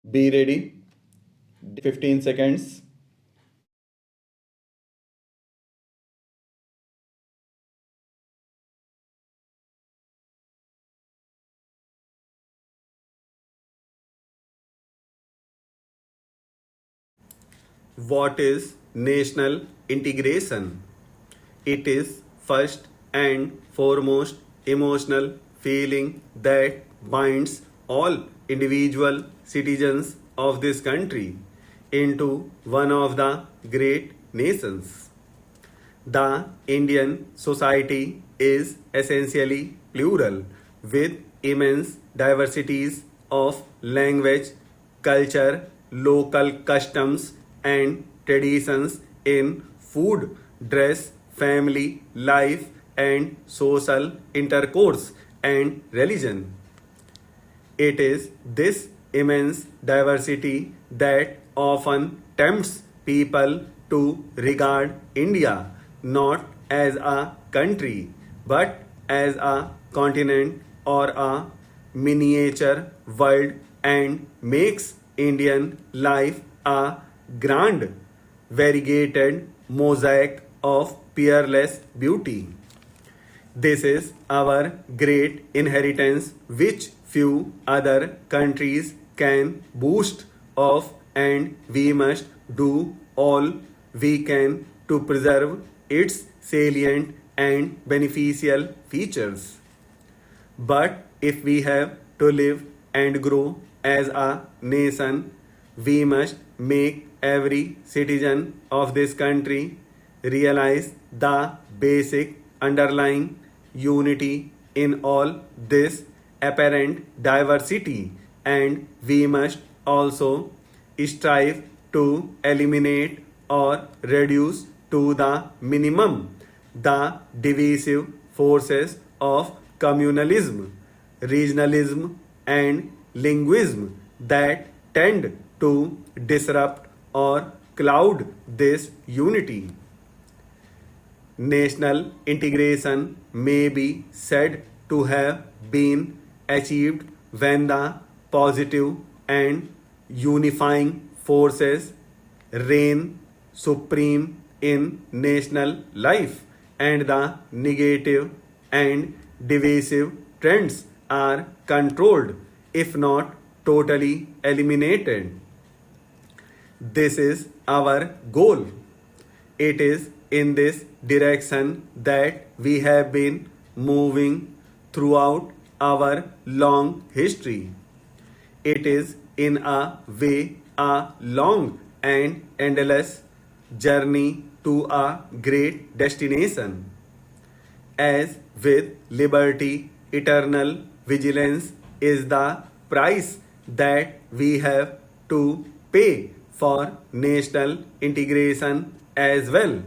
Be ready. 15 seconds. What is national integration? It is first and foremost emotional feeling that binds all individual citizens of this country into one of the great nations. The Indian society is essentially plural with immense diversities of language, culture, local customs, and traditions in food, dress, family, life, and social intercourse and religion. It is this immense diversity that often tempts people to regard India not as a country but as a continent or a miniature world and makes Indian life a grand, variegated mosaic of peerless beauty. This is our great inheritance, which few other countries can boast of, and we must do all we can to preserve its salient and beneficial features. But if we have to live and grow as a nation, we must make every citizen of this country realize the basic underlying unity in all this apparent diversity, and we must also strive to eliminate or reduce to the minimum the divisive forces of communalism, regionalism, and linguism that tend to disrupt or cloud this unity. National integration may be said to have been achieved when the positive and unifying forces reign supreme in national life and the negative and divisive trends are controlled, if not totally eliminated. This is our goal. It is in this direction that we have been moving throughout our long history. It is in a way a long and endless journey to a great destination. As with liberty, eternal vigilance is the price that we have to pay for national integration as well.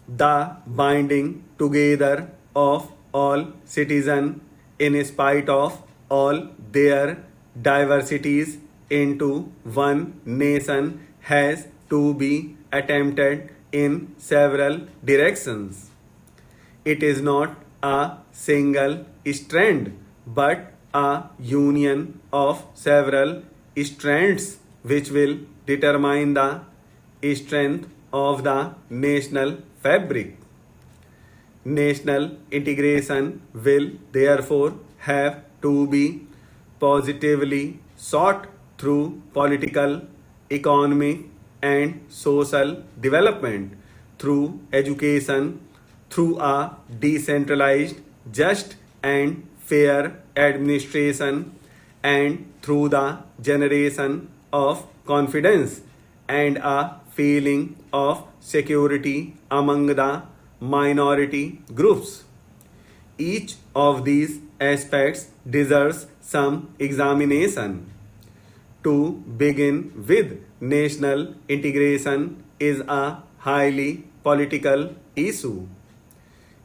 The binding together of all citizens in spite of all their diversities into one nation has to be attempted in several directions. It is not a single strand but a union of several strands which will determine the strength of the national fabric. National integration will therefore have to be positively sought through political, economic, and social development, through education, through a decentralized, just, and fair administration, and through the generation of confidence and a feeling of security among the minority groups. Each of these aspects deserves some examination. To begin with, national integration is a highly political issue.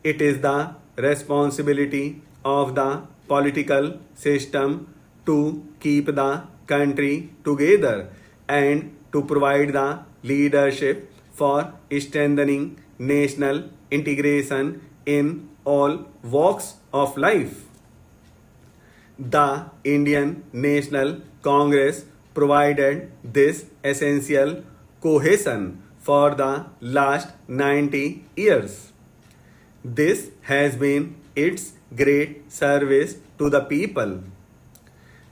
It is the responsibility of the political system to keep the country together and to provide the leadership for strengthening national integration in all walks of life. The Indian National Congress provided this essential cohesion for the last 90 years. This has been its great service to the people.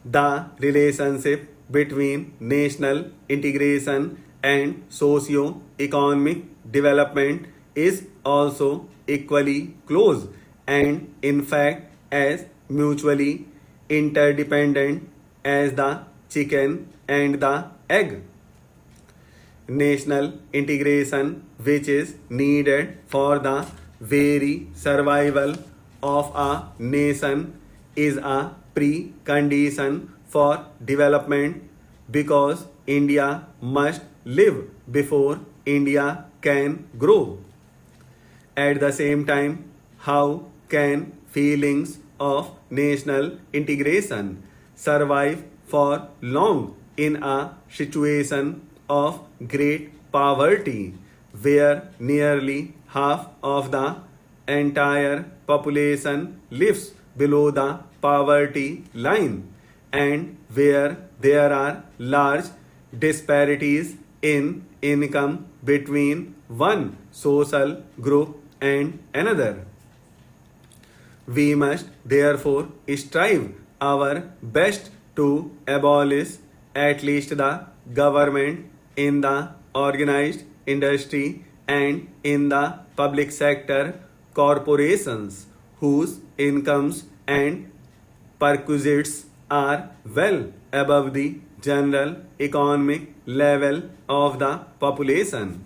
The relationship between national integration and socio-economic development is also equally close and in fact as mutually interdependent as the chicken and the egg. National integration, which is needed for the very survival of a nation, is a precondition for development because India must live before India can grow. At the same time, how can feelings of national integration survive for long in a situation of great poverty where nearly half of the entire population lives below the poverty line and where there are large disparities in income between one social group and another? We must therefore strive our best to abolish at least the government in the organized industry and in the public sector corporations whose incomes and perquisites are well above the general economic level of the population.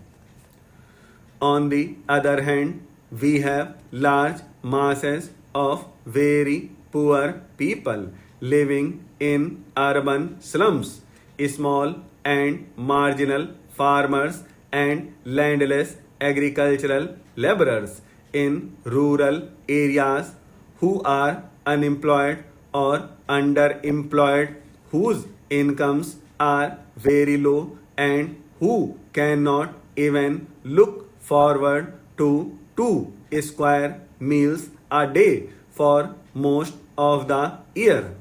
On the other hand, we have large masses of very poor people living in urban slums, small and marginal farmers and landless agricultural laborers in rural areas who are unemployed or underemployed, whose incomes are very low and who cannot even look forward to 2 square meals a day for most of the year.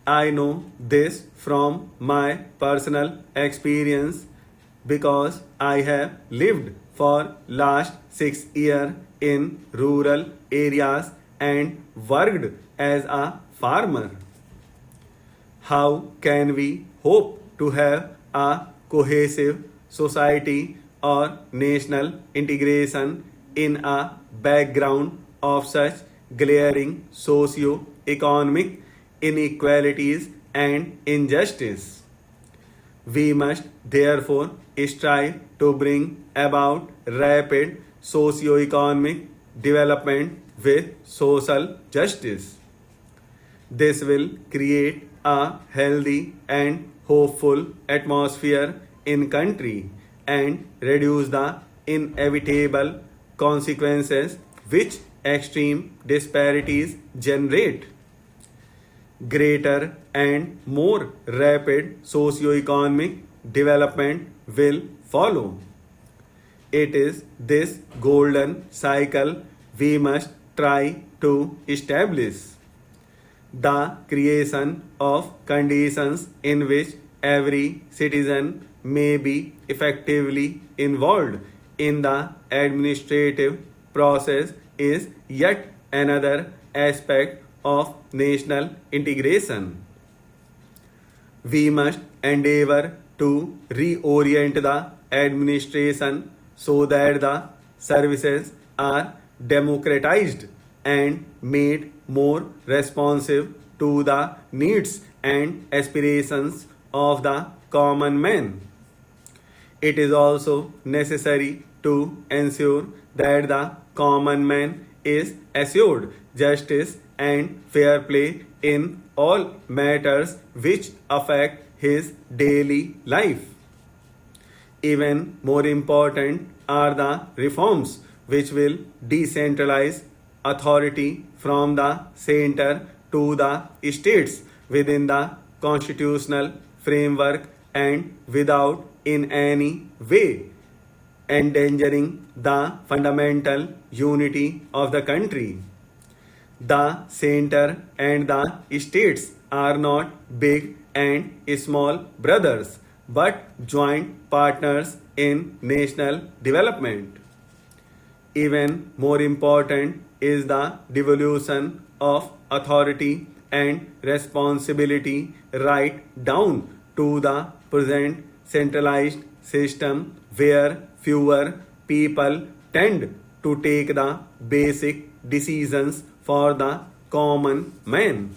I know this from my personal experience because I have lived for last 6 years in rural areas and worked as a farmer. How can we hope to have a cohesive society or national integration in a background of such glaring socio-economic inequalities and injustice? We must therefore strive to bring about rapid socio-economic development with social justice. This will create a healthy and hopeful atmosphere in country and reduce the inevitable consequences which extreme disparities generate. Greater and more rapid socio-economic development will follow. It is this golden cycle we must try to establish. The creation of conditions in which every citizen may be effectively involved in the administrative process is yet another aspect of national integration. We must endeavor to reorient the administration so that the services are democratized and made more responsive to the needs and aspirations of the common man. It is also necessary to ensure that the common man is assured justice and fair play in all matters which affect his daily life. Even more important are the reforms which will decentralize authority from the center to the states within the constitutional framework and without in any way endangering the fundamental unity of the country. the center and the states are not big and small brothers, but joint partners in national development. Even more important is the devolution of authority and responsibility right down to the present centralized system where fewer people tend to take the basic decisions for the common man.